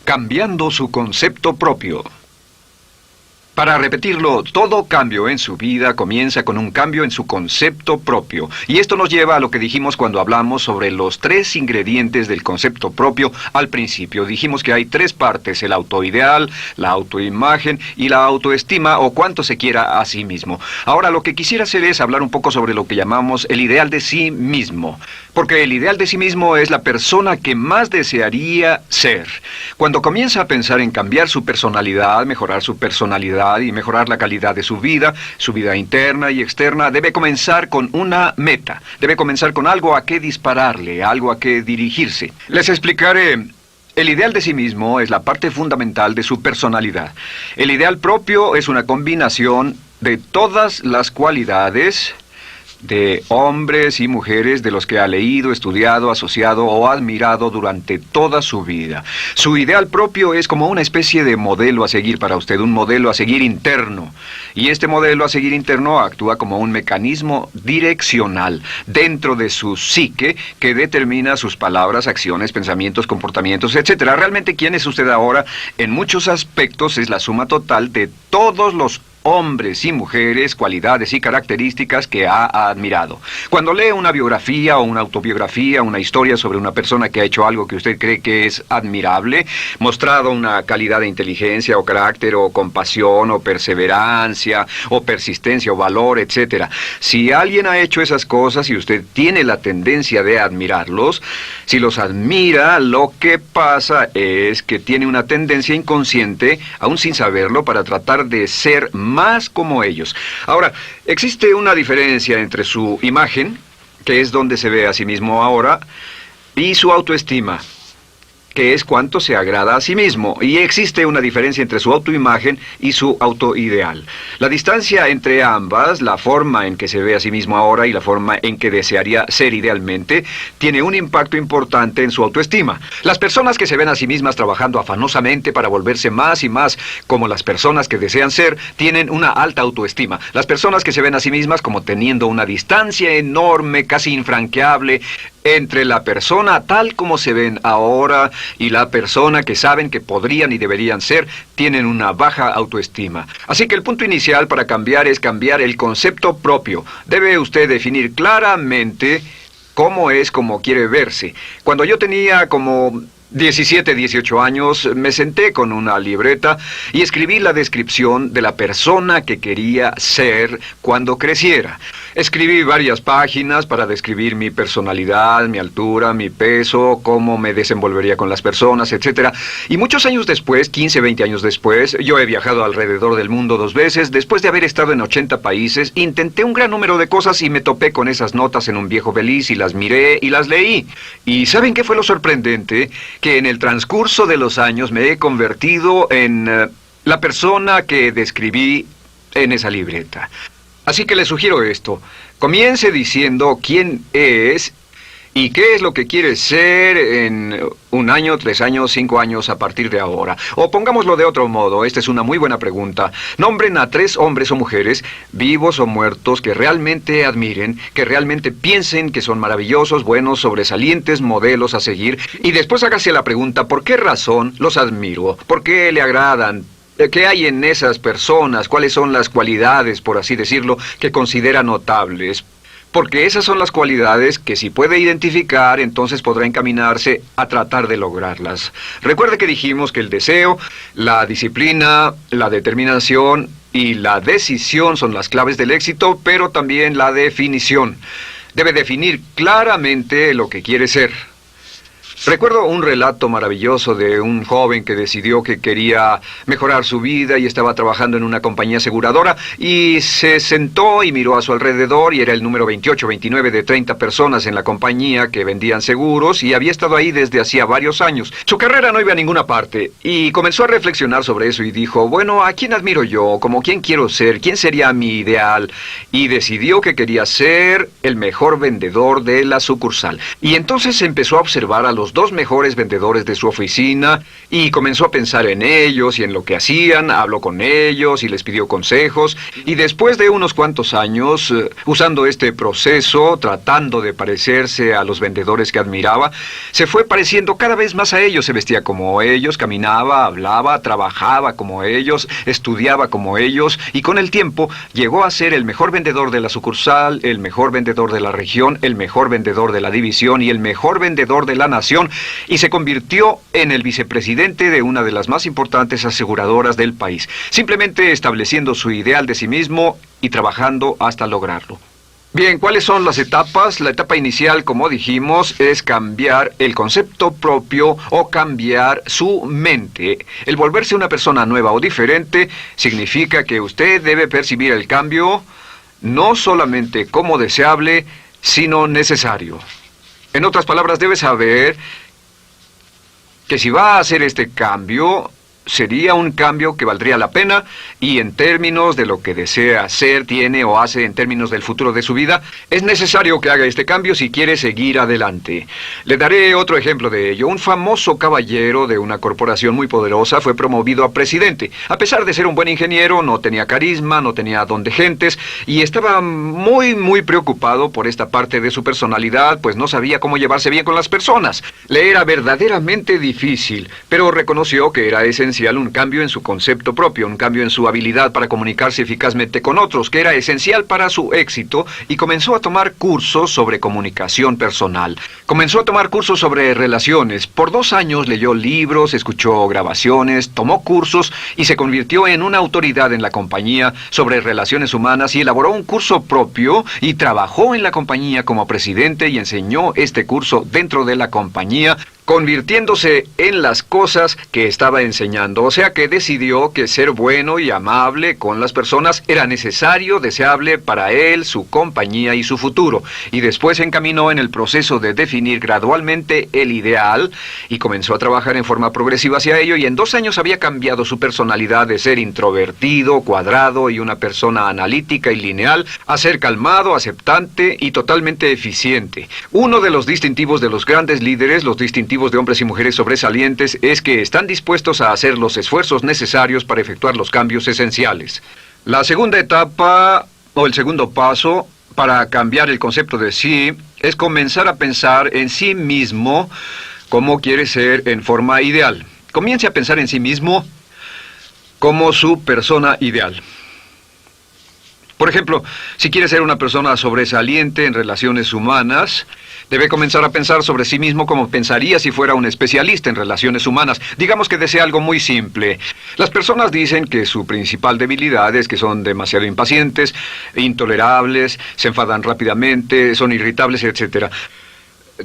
Cambiando su concepto propio. Para repetirlo, todo cambio en su vida comienza con un cambio en su concepto propio. Y esto nos lleva a lo que dijimos cuando hablamos sobre los 3 ingredientes del concepto propio al principio. Dijimos que hay 3 partes: el autoideal, la autoimagen y la autoestima, o cuánto se quiera a sí mismo. Ahora, lo que quisiera hacer es hablar un poco sobre lo que llamamos el ideal de sí mismo. Porque el ideal de sí mismo es la persona que más desearía ser. Cuando comienza a pensar en cambiar su personalidad, mejorar su personalidad y mejorar la calidad de su vida interna y externa, debe comenzar con una meta. Debe comenzar con algo a qué dispararle, algo a qué dirigirse. Les explicaré. El ideal de sí mismo es la parte fundamental de su personalidad. El ideal propio es una combinación de todas las cualidades de hombres y mujeres de los que ha leído, estudiado, asociado o admirado durante toda su vida. Su ideal propio es como una especie de modelo a seguir para usted, un modelo a seguir interno. Y este modelo a seguir interno actúa como un mecanismo direccional dentro de su psique que determina sus palabras, acciones, pensamientos, comportamientos, etc. Realmente, ¿quién es usted ahora? En muchos aspectos es la suma total de todos los hombres y mujeres, cualidades y características que ha admirado. Cuando lee una biografía o una autobiografía, una historia sobre una persona que ha hecho algo que usted cree que es admirable, mostrado una calidad de inteligencia o carácter o compasión o perseverancia o persistencia o valor, etc. Si alguien ha hecho esas cosas y usted tiene la tendencia de admirarlos, si los admira, lo que pasa es que tiene una tendencia inconsciente, aún sin saberlo, para tratar de ser más como ellos. Ahora, existe una diferencia entre su imagen, que es donde se ve a sí mismo ahora, y su autoestima, que es cuánto se agrada a sí mismo. Y existe una diferencia entre su autoimagen y su autoideal. La distancia entre ambas, la forma en que se ve a sí mismo ahora y la forma en que desearía ser idealmente, tiene un impacto importante en su autoestima. Las personas que se ven a sí mismas trabajando afanosamente para volverse más y más como las personas que desean ser, tienen una alta autoestima. Las personas que se ven a sí mismas como teniendo una distancia enorme, casi infranqueable, entre la persona tal como se ven ahora y la persona que saben que podrían y deberían ser, tienen una baja autoestima. Así que el punto inicial para cambiar es cambiar el concepto propio. Debe usted definir claramente cómo es como quiere verse. Cuando yo tenía como 17, 18 años, me senté con una libreta y escribí la descripción de la persona que quería ser cuando creciera. Escribí varias páginas para describir mi personalidad, mi altura, mi peso, cómo me desenvolvería con las personas, etc. Y muchos años después, 15, 20 años después, yo he viajado alrededor del mundo 2 veces. Después de haber estado en 80 países, intenté un gran número de cosas y me topé con esas notas en un viejo beliz y las miré y las leí. ¿Y saben qué fue lo sorprendente? Que en el transcurso de los años me he convertido en la persona que describí en esa libreta. Así que le sugiero esto. Comience diciendo quién es y qué es lo que quiere ser en 1 año, 3 años, 5 años a partir de ahora. O pongámoslo de otro modo, esta es una muy buena pregunta. Nombren a 3 hombres o mujeres, vivos o muertos, que realmente admiren, que realmente piensen que son maravillosos, buenos, sobresalientes, modelos a seguir. Y después hágase la pregunta, ¿por qué razón los admiro? ¿Por qué le agradan? ¿Qué hay en esas personas? ¿Cuáles son las cualidades, por así decirlo, que considera notables? Porque esas son las cualidades que si puede identificar, entonces podrá encaminarse a tratar de lograrlas. Recuerde que dijimos que el deseo, la disciplina, la determinación y la decisión son las claves del éxito, pero también la definición. Debe definir claramente lo que quiere ser. Recuerdo un relato maravilloso de un joven que decidió que quería mejorar su vida y estaba trabajando en una compañía aseguradora y se sentó y miró a su alrededor y era el número 28, 29 de 30 personas en la compañía que vendían seguros y había estado ahí desde hacía varios años. Su carrera no iba a ninguna parte y comenzó a reflexionar sobre eso y dijo, bueno, ¿a quién admiro yo? ¿Como quién quiero ser? ¿Quién sería mi ideal? Y decidió que quería ser el mejor vendedor de la sucursal. Y entonces empezó a observar a los los dos mejores vendedores de su oficina y comenzó a pensar en ellos y en lo que hacían, habló con ellos y les pidió consejos. Y después de unos cuantos años, usando este proceso, tratando de parecerse a los vendedores que admiraba, se fue pareciendo cada vez más a ellos. Se vestía como ellos, caminaba, hablaba, trabajaba como ellos, estudiaba como ellos, y con el tiempo llegó a ser el mejor vendedor de la sucursal, el mejor vendedor de la región, el mejor vendedor de la división y el mejor vendedor de la nación, y se convirtió en el vicepresidente de una de las más importantes aseguradoras del país, simplemente estableciendo su ideal de sí mismo y trabajando hasta lograrlo. Bien, ¿cuáles son las etapas? La etapa inicial, como dijimos, es cambiar el concepto propio o cambiar su mente. El volverse una persona nueva o diferente significa que usted debe percibir el cambio no solamente como deseable, sino necesario. En otras palabras, debe saber que si va a hacer este cambio, sería un cambio que valdría la pena, y en términos de lo que desea hacer, tiene o hace en términos del futuro de su vida, es necesario que haga este cambio si quiere seguir adelante. Le daré otro ejemplo de ello. Un famoso caballero de una corporación muy poderosa fue promovido a presidente. A pesar de ser un buen ingeniero, no tenía carisma, no tenía don de gentes, y estaba muy preocupado por esta parte de su personalidad, pues no sabía cómo llevarse bien con las personas. Le era verdaderamente difícil, pero reconoció que era esencial un cambio en su concepto propio, un cambio en su habilidad para comunicarse eficazmente con otros, que era esencial para su éxito, y comenzó a tomar cursos sobre comunicación personal. Comenzó a tomar cursos sobre relaciones. Por 2 años leyó libros, escuchó grabaciones, tomó cursos y se convirtió en una autoridad en la compañía sobre relaciones humanas, y elaboró un curso propio y trabajó en la compañía como presidente y enseñó este curso dentro de la compañía, convirtiéndose en las cosas que estaba enseñando. O sea que decidió que ser bueno y amable con las personas era necesario, deseable para él, su compañía y su futuro. Y después se encaminó en el proceso de definir gradualmente el ideal y comenzó a trabajar en forma progresiva hacia ello, y en 2 años había cambiado su personalidad de ser introvertido, cuadrado y una persona analítica y lineal a ser calmado, aceptante y totalmente eficiente. Uno de los distintivos de los grandes líderes, los distintivos de hombres y mujeres sobresalientes, es que están dispuestos a hacer los esfuerzos necesarios para efectuar los cambios esenciales. La segunda etapa, o el segundo paso, para cambiar el concepto de sí, es comenzar a pensar en sí mismo como quiere ser en forma ideal. Comience a pensar en sí mismo como su persona ideal. Por ejemplo, si quiere ser una persona sobresaliente en relaciones humanas, debe comenzar a pensar sobre sí mismo como pensaría si fuera un especialista en relaciones humanas. Digamos que desea algo muy simple. Las personas dicen que su principal debilidad es que son demasiado impacientes, intolerables, se enfadan rápidamente, son irritables, etc.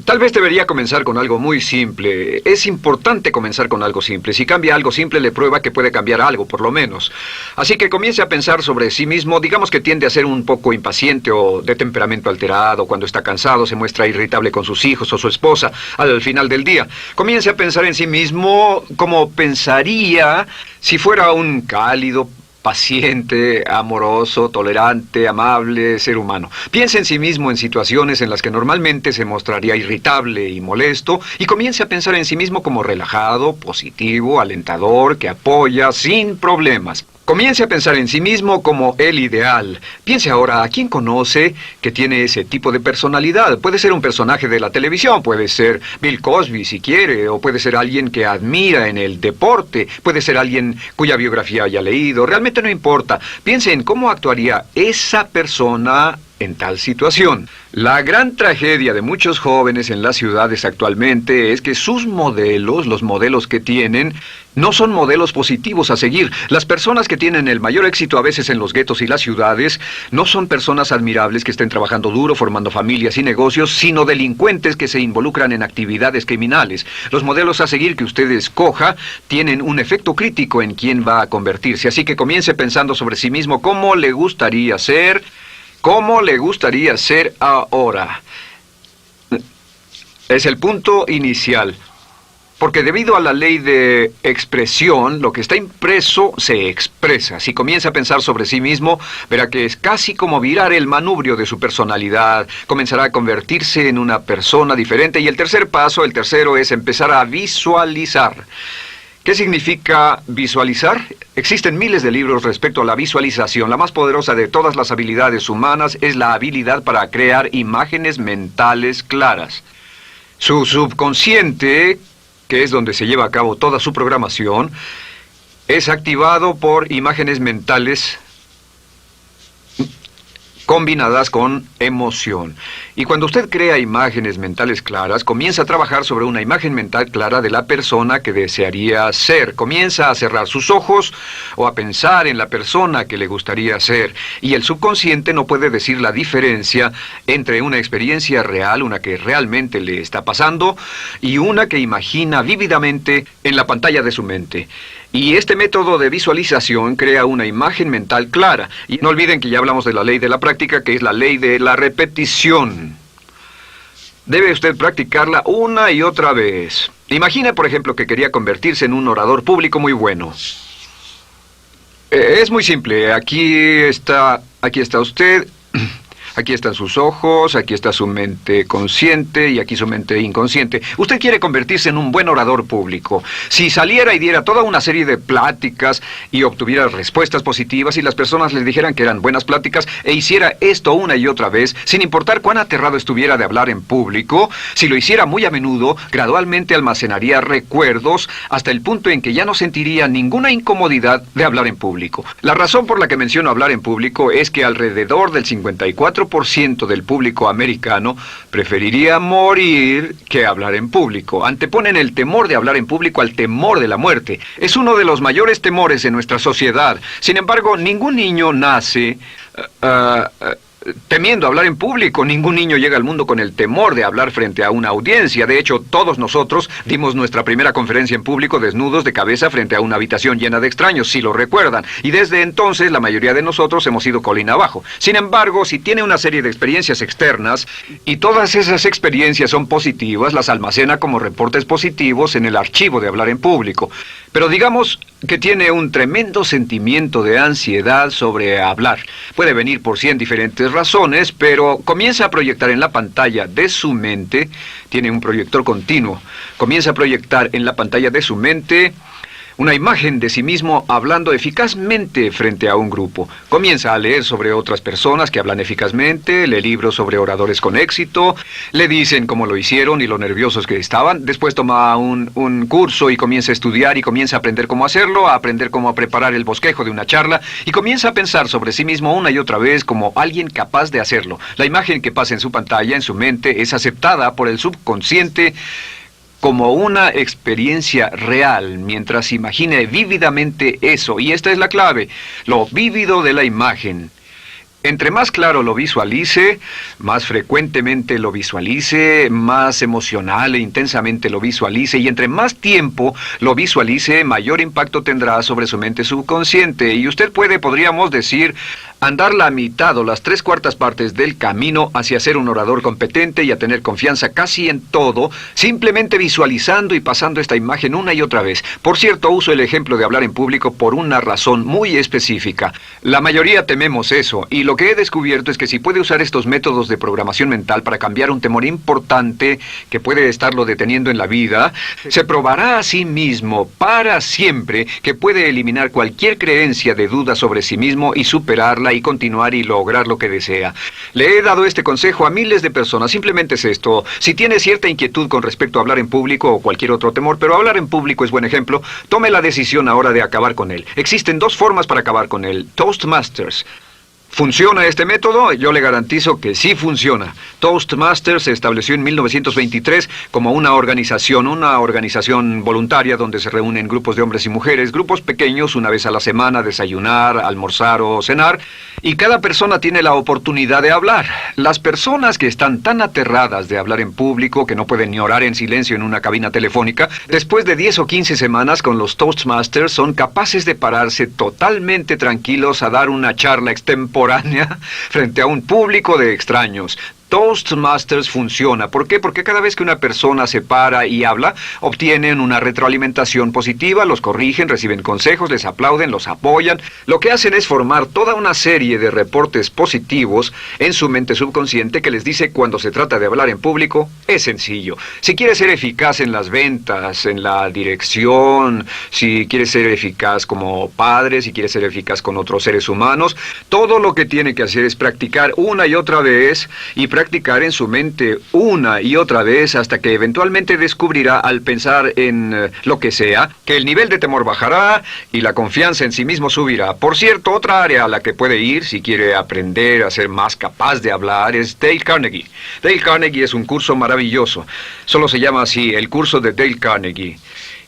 Tal vez debería comenzar con algo muy simple. Es importante comenzar con algo simple. Si cambia algo simple, le prueba que puede cambiar algo, por lo menos. Así que comience a pensar sobre sí mismo. Digamos que tiende a ser un poco impaciente o de temperamento alterado. Cuando está cansado, se muestra irritable con sus hijos o su esposa al final del día. Comience a pensar en sí mismo como pensaría si fuera un cálido, paciente, amoroso, tolerante, amable ser humano. Piense en sí mismo en situaciones en las que normalmente se mostraría irritable y molesto, y comience a pensar en sí mismo como relajado, positivo, alentador, que apoya sin problemas. Comience a pensar en sí mismo como el ideal. Piense ahora a quién conoce que tiene ese tipo de personalidad. Puede ser un personaje de la televisión, puede ser Bill Cosby si quiere, o puede ser alguien que admira en el deporte, puede ser alguien cuya biografía haya leído. Realmente no importa. Piense en cómo actuaría esa persona en tal situación. La gran tragedia de muchos jóvenes en las ciudades actualmente es que sus modelos, los modelos que tienen, no son modelos positivos a seguir. Las personas que tienen el mayor éxito a veces en los guetos y las ciudades no son personas admirables que estén trabajando duro, formando familias y negocios, sino delincuentes que se involucran en actividades criminales. Los modelos a seguir que usted escoja tienen un efecto crítico en quién va a convertirse. Así que comience pensando sobre sí mismo cómo le gustaría ser. ¿Cómo le gustaría ser ahora? Es el punto inicial. Porque debido a la ley de expresión, lo que está impreso se expresa. Si comienza a pensar sobre sí mismo, verá que es casi como virar el manubrio de su personalidad. Comenzará a convertirse en una persona diferente. Y el tercer paso, el tercero, es empezar a visualizar. ¿Qué significa visualizar? Existen miles de libros respecto a la visualización. La más poderosa de todas las habilidades humanas es la habilidad para crear imágenes mentales claras. Su subconsciente, que es donde se lleva a cabo toda su programación, es activado por imágenes mentales combinadas con emoción. Y cuando usted crea imágenes mentales claras, comienza a trabajar sobre una imagen mental clara de la persona que desearía ser. Comienza a cerrar sus ojos o a pensar en la persona que le gustaría ser. Y el subconsciente no puede decir la diferencia entre una experiencia real, una que realmente le está pasando, y una que imagina vívidamente en la pantalla de su mente. Y este método de visualización crea una imagen mental clara. Y no olviden que ya hablamos de la ley de la práctica, que es la ley de la repetición. Debe usted practicarla una y otra vez. Imagine, por ejemplo, que quería convertirse en un orador público muy bueno. Es muy simple. Aquí está usted. Aquí están sus ojos, aquí está su mente consciente y aquí su mente inconsciente. Usted quiere convertirse en un buen orador público. Si saliera y diera toda una serie de pláticas y obtuviera respuestas positivas y las personas le dijeran que eran buenas pláticas e hiciera esto una y otra vez, sin importar cuán aterrado estuviera de hablar en público, si lo hiciera muy a menudo, gradualmente almacenaría recuerdos hasta el punto en que ya no sentiría ninguna incomodidad de hablar en público. La razón por la que menciono hablar en público es que alrededor del 54% del público americano preferiría morir que hablar en público. Anteponen el temor de hablar en público al temor de la muerte. Es uno de los mayores temores en nuestra sociedad. Sin embargo, ningún niño nace temiendo hablar en público. Ningún niño llega al mundo con el temor de hablar frente a una audiencia. De hecho, todos nosotros dimos nuestra primera conferencia en público desnudos de cabeza frente a una habitación llena de extraños, si lo recuerdan. Y desde entonces, la mayoría de nosotros hemos ido colina abajo. Sin embargo, si tiene una serie de experiencias externas, y todas esas experiencias son positivas, las almacena como reportes positivos en el archivo de hablar en público. Pero digamos que tiene un tremendo sentimiento de ansiedad sobre hablar. Puede venir por 100 diferentes razones, pero comienza a proyectar en la pantalla de su mente, tiene un proyector continuo, comienza a proyectar en la pantalla de su mente una imagen de sí mismo hablando eficazmente frente a un grupo. Comienza a leer sobre otras personas que hablan eficazmente, lee libros sobre oradores con éxito, le dicen cómo lo hicieron y lo nerviosos que estaban. Después toma un curso y comienza a estudiar y comienza a aprender cómo hacerlo, a aprender cómo preparar el bosquejo de una charla y comienza a pensar sobre sí mismo una y otra vez como alguien capaz de hacerlo. La imagen que pasa en su pantalla, en su mente, es aceptada por el subconsciente como una experiencia real, mientras imagine vívidamente eso. Y esta es la clave, lo vívido de la imagen. Entre más claro lo visualice, más frecuentemente lo visualice, más emocional e intensamente lo visualice, y entre más tiempo lo visualice, mayor impacto tendrá sobre su mente subconsciente. Y usted puede, podríamos decir, andar la mitad o las 3/4 partes del camino hacia ser un orador competente y a tener confianza casi en todo, simplemente visualizando y pasando esta imagen una y otra vez. Por cierto, uso el ejemplo de hablar en público por una razón muy específica. La mayoría tememos eso, y lo que he descubierto es que si puede usar estos métodos de programación mental para cambiar un temor importante que puede estarlo deteniendo en la vida, se probará a sí mismo para siempre que puede eliminar cualquier creencia de duda sobre sí mismo y superarla y continuar y lograr lo que desea. Le he dado este consejo a miles de personas. Simplemente es esto: si tiene cierta inquietud con respecto a hablar en público o cualquier otro temor, pero hablar en público es buen ejemplo, tome la decisión ahora de acabar con él. Existen 2 formas para acabar con él. Toastmasters. ¿Funciona este método? Yo le garantizo que sí funciona. Toastmasters se estableció en 1923 como una organización voluntaria donde se reúnen grupos de hombres y mujeres, grupos pequeños, una vez a la semana, desayunar, almorzar o cenar, y cada persona tiene la oportunidad de hablar. Las personas que están tan aterradas de hablar en público que no pueden ni orar en silencio en una cabina telefónica, después de 10 o 15 semanas con los Toastmasters son capaces de pararse totalmente tranquilos a dar una charla extemporánea frente a un público de extraños. Toastmasters funciona. ¿Por qué? Porque cada vez que una persona se para y habla, obtienen una retroalimentación positiva, los corrigen, reciben consejos, les aplauden, los apoyan. Lo que hacen es formar toda una serie de reportes positivos en su mente subconsciente que les dice cuando se trata de hablar en público, es sencillo. Si quieres ser eficaz en las ventas, en la dirección, si quieres ser eficaz como padre, si quieres ser eficaz con otros seres humanos, todo lo que tiene que hacer es practicar una y otra vez y practicar en su mente una y otra vez hasta que eventualmente descubrirá al pensar en lo que sea, que el nivel de temor bajará y la confianza en sí mismo subirá. Por cierto, otra área a la que puede ir si quiere aprender a ser más capaz de hablar es Dale Carnegie. Dale Carnegie es un curso maravilloso. Solo se llama así, el curso de Dale Carnegie.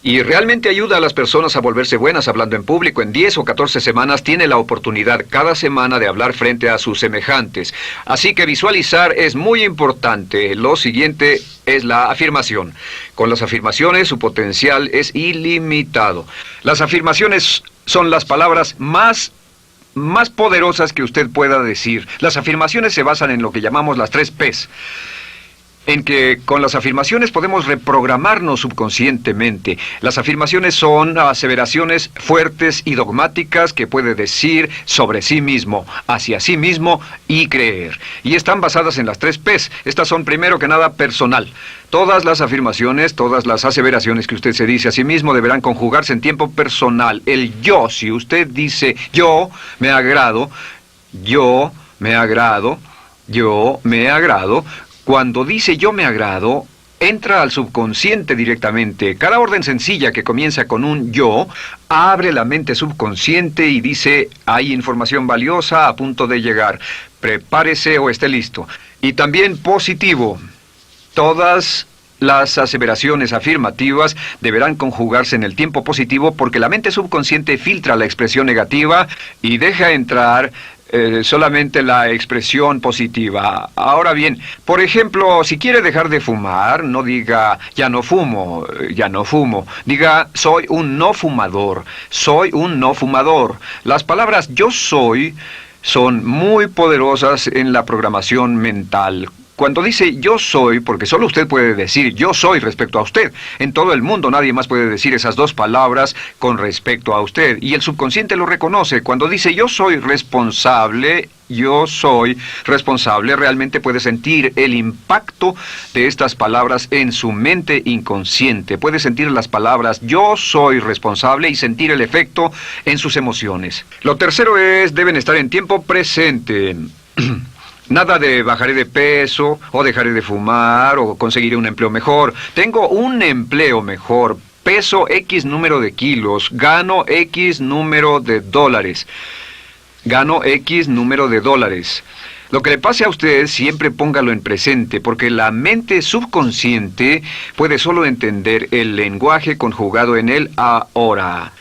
Y realmente ayuda a las personas a volverse buenas hablando en público. En 10 o 14 semanas tiene la oportunidad cada semana de hablar frente a sus semejantes. Así que visualizar es muy importante. Lo siguiente es la afirmación. Con las afirmaciones su potencial es ilimitado. Las afirmaciones son las palabras más poderosas que usted pueda decir. Las afirmaciones se basan en lo que llamamos las 3 Ps. En que con las afirmaciones podemos reprogramarnos subconscientemente. Las afirmaciones son aseveraciones fuertes y dogmáticas que puede decir sobre sí mismo, hacia sí mismo y creer. Y están basadas en las 3 Ps. Estas son primero que nada personal. Todas las afirmaciones, todas las aseveraciones que usted se dice a sí mismo deberán conjugarse en tiempo personal. El yo, si usted dice yo me agrado, yo me agrado, yo me agrado. Cuando dice yo me agrado, entra al subconsciente directamente. Cada orden sencilla que comienza con un yo, abre la mente subconsciente y dice, hay información valiosa a punto de llegar. Prepárese o esté listo. Y también positivo. Todas las aseveraciones afirmativas deberán conjugarse en el tiempo positivo porque la mente subconsciente filtra la expresión negativa y deja entrar solamente la expresión positiva. Ahora bien, por ejemplo, si quiere dejar de fumar, no diga ya no fumo, ya no fumo. Diga soy un no fumador, soy un no fumador. Las palabras yo soy son muy poderosas en la programación mental. Cuando dice yo soy, porque solo usted puede decir yo soy respecto a usted. En todo el mundo nadie más puede decir esas 2 palabras con respecto a usted. Y el subconsciente lo reconoce. Cuando dice yo soy responsable, realmente puede sentir el impacto de estas palabras en su mente inconsciente. Puede sentir las palabras yo soy responsable y sentir el efecto en sus emociones. Lo tercero es, deben estar en tiempo presente. Nada de bajaré de peso, o dejaré de fumar, o conseguiré un empleo mejor. Tengo un empleo mejor, peso X número de kilos, gano X número de dólares. Gano X número de dólares. Lo que le pase a usted, siempre póngalo en presente, porque la mente subconsciente puede solo entender el lenguaje conjugado en el ahora.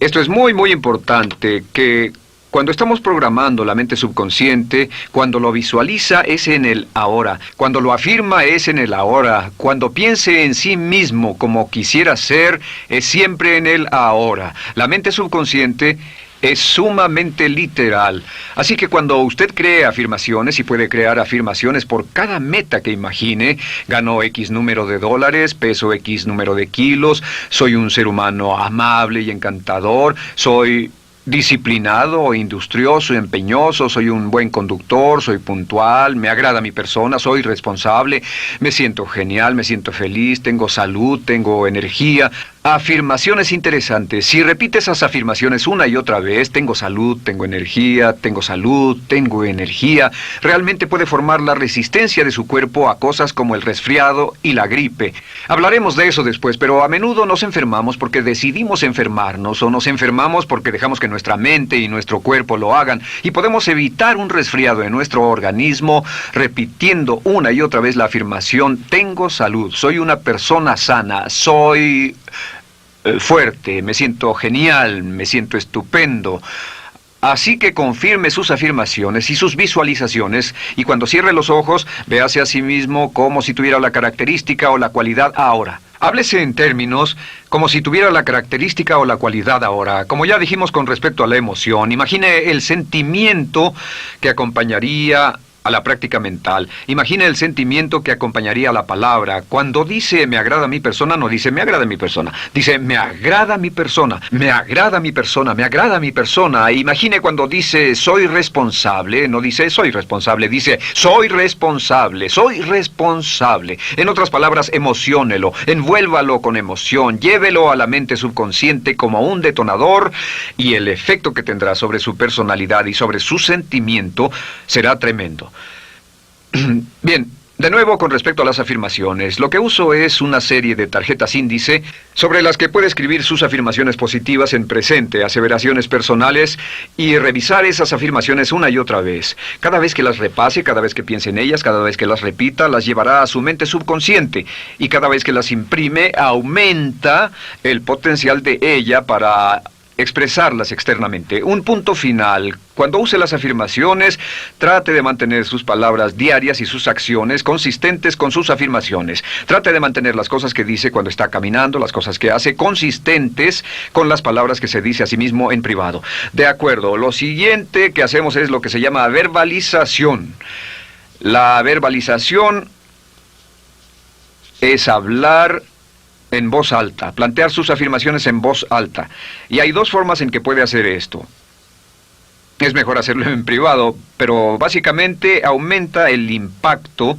Esto es muy, muy importante, que cuando estamos programando la mente subconsciente, cuando lo visualiza es en el ahora, cuando lo afirma es en el ahora, cuando piense en sí mismo como quisiera ser, es siempre en el ahora. La mente subconsciente es sumamente literal. Así que cuando usted cree afirmaciones, y puede crear afirmaciones por cada meta que imagine, gano X número de dólares, peso X número de kilos, soy un ser humano amable y encantador, soy disciplinado, industrioso, empeñoso, soy un buen conductor, soy puntual, me agrada mi persona, soy responsable, me siento genial, me siento feliz, tengo salud, tengo energía. Afirmaciones interesantes. Si repite esas afirmaciones una y otra vez, tengo salud, tengo energía, tengo salud, tengo energía, realmente puede formar la resistencia de su cuerpo a cosas como el resfriado y la gripe. Hablaremos de eso después, pero a menudo nos enfermamos porque decidimos enfermarnos o nos enfermamos porque dejamos que nuestra mente y nuestro cuerpo lo hagan, y podemos evitar un resfriado en nuestro organismo repitiendo una y otra vez la afirmación tengo salud, soy una persona sana, soy fuerte, me siento genial, me siento estupendo. Así que confirme sus afirmaciones y sus visualizaciones, y cuando cierre los ojos, véase a sí mismo como si tuviera la característica o la cualidad ahora. Háblese en términos como si tuviera la característica o la cualidad ahora. Como ya dijimos con respecto a la emoción, imagine el sentimiento que acompañaría a la práctica mental. Imagine el sentimiento que acompañaría a la palabra. Cuando dice me agrada mi persona, no dice me agrada mi persona. Dice me agrada mi persona, me agrada mi persona, me agrada mi persona. Imagine cuando dice soy responsable, no dice soy responsable, dice soy responsable, soy responsable. En otras palabras, emociónelo, envuélvalo con emoción, llévelo a la mente subconsciente como un detonador y el efecto que tendrá sobre su personalidad y sobre su sentimiento será tremendo. Bien, de nuevo con respecto a las afirmaciones, lo que uso es una serie de tarjetas índice sobre las que puede escribir sus afirmaciones positivas en presente, aseveraciones personales y revisar esas afirmaciones una y otra vez. Cada vez que las repase, cada vez que piense en ellas, cada vez que las repita, las llevará a su mente subconsciente y cada vez que las imprime, aumenta el potencial de ella para expresarlas externamente. Un punto final. Cuando use las afirmaciones, trate de mantener sus palabras diarias y sus acciones consistentes con sus afirmaciones. Trate de mantener las cosas que dice cuando está caminando, las cosas que hace, consistentes con las palabras que se dice a sí mismo en privado. De acuerdo, lo siguiente que hacemos es lo que se llama verbalización. La verbalización es hablar en voz alta, plantear sus afirmaciones en voz alta. Y hay dos formas en que puede hacer esto. Es mejor hacerlo en privado, pero básicamente aumenta el impacto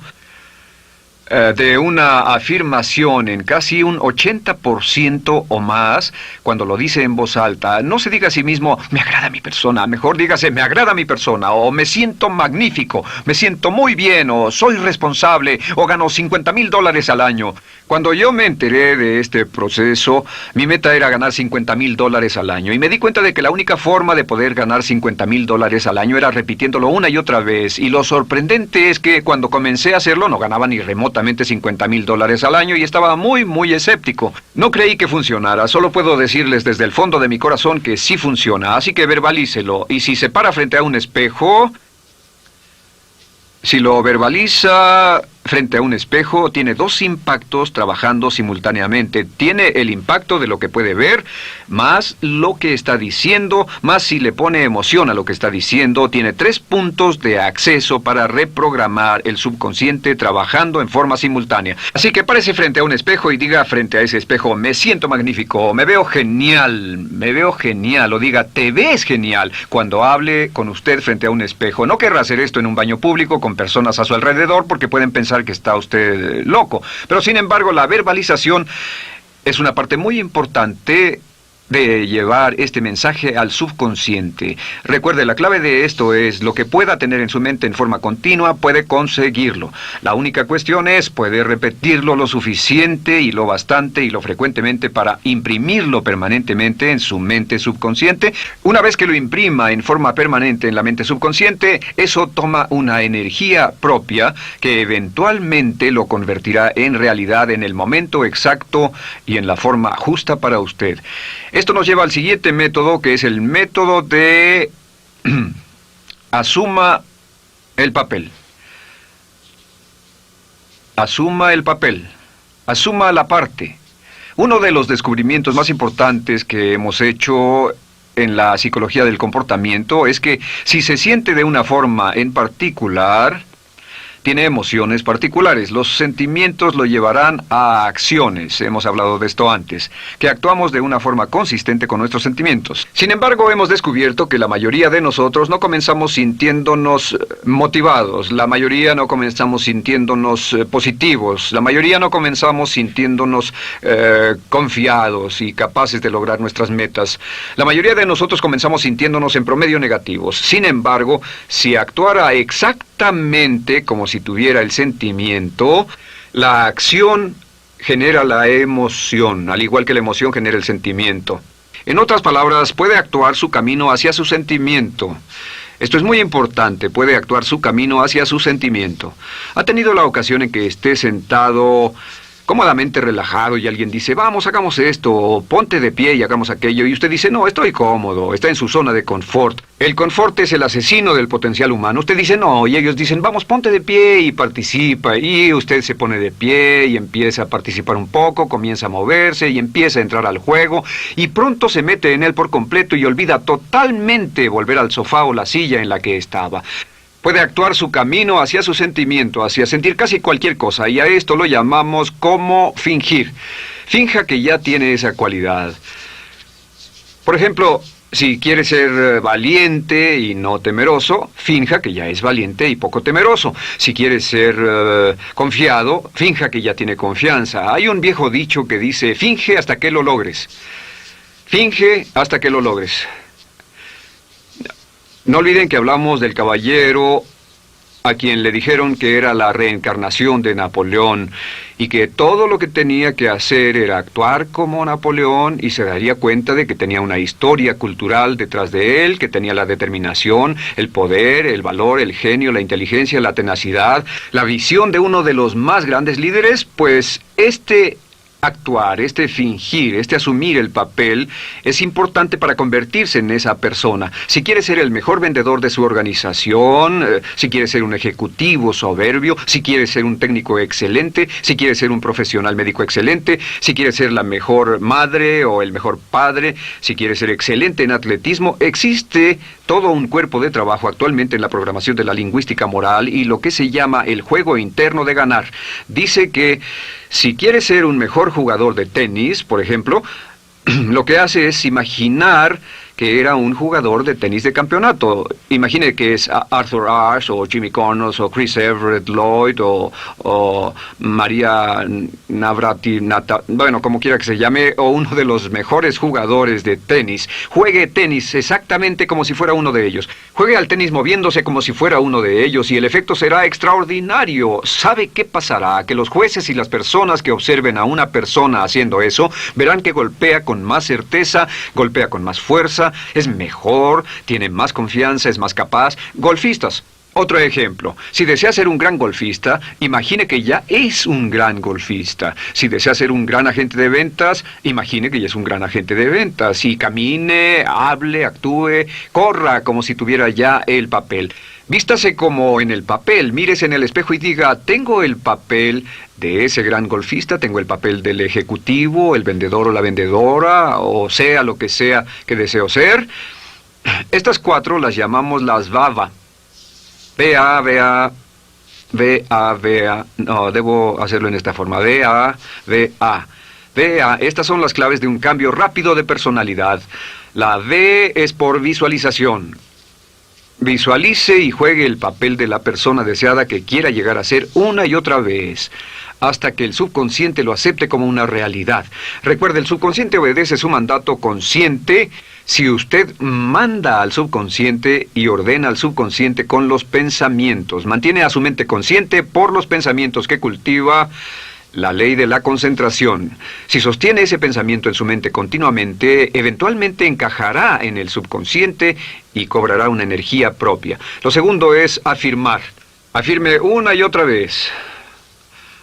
de una afirmación en casi un 80% o más cuando lo dice en voz alta. No se diga a sí mismo, me agrada mi persona, mejor dígase, me agrada mi persona, o me siento magnífico, me siento muy bien, o soy responsable, o gano $50,000 al año. Cuando yo me enteré de este proceso, mi meta era ganar $50,000 al año, y me di cuenta de que la única forma de poder ganar $50,000 al año era repitiéndolo una y otra vez, y lo sorprendente es que cuando comencé a hacerlo no ganaba ni remotamente $50,000 al año y estaba muy escéptico. No creí que funcionara, solo puedo decirles desde el fondo de mi corazón que sí funciona, así que verbalícelo. Y si se para frente a un espejo, si lo verbaliza frente a un espejo, tiene dos impactos trabajando simultáneamente. Tiene el impacto de lo que puede ver, más lo que está diciendo, más si le pone emoción a lo que está diciendo. Tiene 3 puntos de acceso para reprogramar el subconsciente trabajando en forma simultánea. Así que párese frente a un espejo y diga frente a ese espejo, me siento magnífico, me veo genial, o diga, te ves genial, cuando hable con usted frente a un espejo. No querrá hacer esto en un baño público con personas a su alrededor porque pueden pensar que está usted loco. Pero sin embargo, la verbalización es una parte muy importante de llevar este mensaje al subconsciente. Recuerde, la clave de esto es lo que pueda tener en su mente en forma continua, puede conseguirlo. La única cuestión es, puede repetirlo lo suficiente y lo bastante y lo frecuentemente para imprimirlo permanentemente en su mente subconsciente. Una vez que lo imprima en forma permanente en la mente subconsciente, eso toma una energía propia que eventualmente lo convertirá en realidad en el momento exacto y en la forma justa para usted. Esto nos lleva al siguiente método, que es el método de asuma el papel. Asuma el papel. Asuma la parte. Uno de los descubrimientos más importantes que hemos hecho en la psicología del comportamiento es que si se siente de una forma en particular, tiene emociones particulares. Los sentimientos lo llevarán a acciones, hemos hablado de esto antes, que actuamos de una forma consistente con nuestros sentimientos. Sin embargo, hemos descubierto que la mayoría de nosotros no comenzamos sintiéndonos motivados, la mayoría no comenzamos sintiéndonos positivos, la mayoría no comenzamos sintiéndonos confiados y capaces de lograr nuestras metas. La mayoría de nosotros comenzamos sintiéndonos en promedio negativos. Sin embargo, si actuara exactamente como si tuviera el sentimiento, la acción genera la emoción, al igual que la emoción genera el sentimiento. En otras palabras, puede actuar su camino hacia su sentimiento. Esto es muy importante, puede actuar su camino hacia su sentimiento. ¿Ha tenido la ocasión en que esté sentado cómodamente relajado y alguien dice, vamos, hagamos esto, o ponte de pie y hagamos aquello, y usted dice, no, estoy cómodo, está en su zona de confort? El confort es el asesino del potencial humano. Usted dice, no, y ellos dicen, vamos, ponte de pie y participa, y usted se pone de pie y empieza a participar un poco, comienza a moverse y empieza a entrar al juego, y pronto se mete en él por completo y olvida totalmente volver al sofá o la silla en la que estaba. Puede actuar su camino hacia su sentimiento, hacia sentir casi cualquier cosa, y a esto lo llamamos como fingir. Finja que ya tiene esa cualidad. Por ejemplo, si quiere ser valiente y no temeroso, finja que ya es valiente y poco temeroso. Si quiere ser confiado, finja que ya tiene confianza. Hay un viejo dicho que dice, finge hasta que lo logres. Finge hasta que lo logres. No olviden que hablamos del caballero a quien le dijeron que era la reencarnación de Napoleón y que todo lo que tenía que hacer era actuar como Napoleón y se daría cuenta de que tenía una historia cultural detrás de él, que tenía la determinación, el poder, el valor, el genio, la inteligencia, la tenacidad, la visión de uno de los más grandes líderes. Pues actuar, fingir, asumir el papel es importante para convertirse en esa persona. Si quiere ser el mejor vendedor de su organización, si quiere ser un ejecutivo soberbio, si quiere ser un técnico excelente, si quiere ser un profesional médico excelente, si quiere ser la mejor madre o el mejor padre, si quiere ser excelente en atletismo, existe todo un cuerpo de trabajo actualmente en la programación de la lingüística moral y lo que se llama el juego interno de ganar. Dice que si quiere ser un mejor jugador de tenis, por ejemplo, lo que hace es imaginar que era un jugador de tenis de campeonato. Imagine que es Arthur Ashe, o Jimmy Connors, o Chris Everett Lloyd, o María bueno, como quiera que se llame, o uno de los mejores jugadores de tenis. Juegue tenis exactamente como si fuera uno de ellos. Juegue al tenis moviéndose como si fuera uno de ellos y el efecto será extraordinario. ¿Sabe qué pasará? Que los jueces y las personas que observen a una persona haciendo eso verán que golpea con más certeza, golpea con más fuerza, es mejor, tiene más confianza, es más capaz. Golfistas. Otro ejemplo. Si desea ser un gran golfista, imagine que ya es un gran golfista. Si desea ser un gran agente de ventas, imagine que ya es un gran agente de ventas. Y camine, hable, actúe, corra como si tuviera ya el papel. Vístase como en el papel, mírese en el espejo y diga, tengo el papel de ese gran golfista, tengo el papel del ejecutivo, el vendedor o la vendedora, o sea lo que sea que deseo ser. Estas 4 las llamamos las VAVA. No, debo hacerlo en esta forma. VA. Estas son las claves de un cambio rápido de personalidad. La V es por visualización. Visualice y juegue el papel de la persona deseada que quiera llegar a ser una y otra vez, hasta que el subconsciente lo acepte como una realidad. Recuerde, el subconsciente obedece su mandato consciente. Si usted manda al subconsciente y ordena al subconsciente con los pensamientos, mantiene a su mente consciente por los pensamientos que cultiva, la ley de la concentración. Si sostiene ese pensamiento en su mente continuamente, eventualmente encajará en el subconsciente y cobrará una energía propia. Lo segundo es afirmar. Afirme una y otra vez.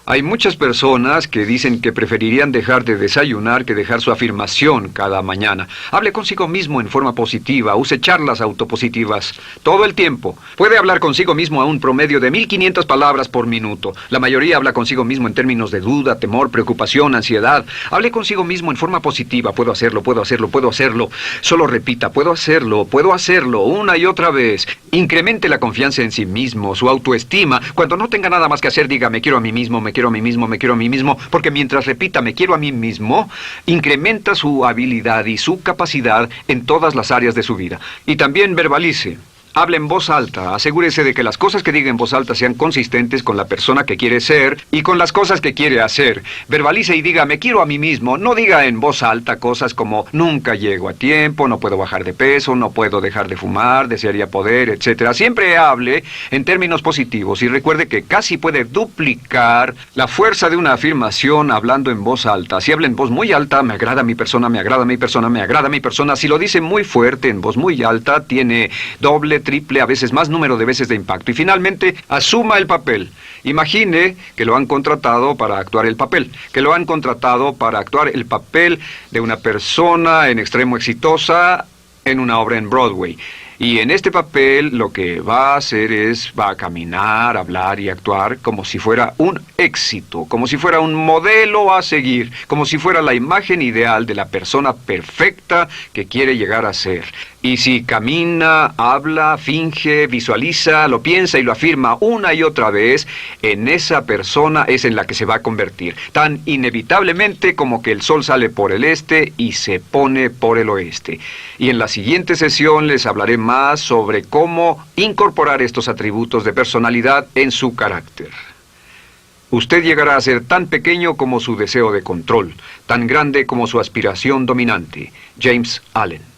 Hay muchas personas que dicen que preferirían dejar de desayunar que dejar su afirmación cada mañana. Hable consigo mismo en forma positiva, use charlas autopositivas todo el tiempo. Puede hablar consigo mismo a un promedio de 1500 palabras por minuto. La mayoría habla consigo mismo en términos de duda, temor, preocupación, ansiedad. Hable consigo mismo en forma positiva. Puedo hacerlo, puedo hacerlo, puedo hacerlo. Solo repita, puedo hacerlo, una y otra vez. Incremente la confianza en sí mismo, su autoestima. Cuando no tenga nada más que hacer, diga, me quiero a mí mismo, me quiero a mí mismo, me quiero a mí mismo, porque mientras repita, me quiero a mí mismo, incrementa su habilidad y su capacidad en todas las áreas de su vida. Y también verbalice. Hable en voz alta, asegúrese de que las cosas que diga en voz alta sean consistentes con la persona que quiere ser y con las cosas que quiere hacer. Verbalice y diga, me quiero a mí mismo. No diga en voz alta cosas como, nunca llego a tiempo, no puedo bajar de peso, no puedo dejar de fumar, desearía poder, etc. Siempre hable en términos positivos y recuerde que casi puede duplicar la fuerza de una afirmación hablando en voz alta. Si habla en voz muy alta, me agrada mi persona, me agrada mi persona, me agrada mi persona. Si lo dice muy fuerte, en voz muy alta, tiene doble, triple, a veces más número de veces de impacto. Y finalmente, asuma el papel. Imagine que lo han contratado para actuar el papel, que lo han contratado para actuar el papel de una persona en extremo exitosa en una obra en Broadway. Y en este papel lo que va a hacer es, va a caminar, hablar y actuar como si fuera un éxito, como si fuera un modelo a seguir, como si fuera la imagen ideal de la persona perfecta que quiere llegar a ser. Y si camina, habla, finge, visualiza, lo piensa y lo afirma una y otra vez, en esa persona es en la que se va a convertir, tan inevitablemente como que el sol sale por el este y se pone por el oeste. Y en la siguiente sesión les hablaré más sobre cómo incorporar estos atributos de personalidad en su carácter. Usted llegará a ser tan pequeño como su deseo de control, tan grande como su aspiración dominante. James Allen.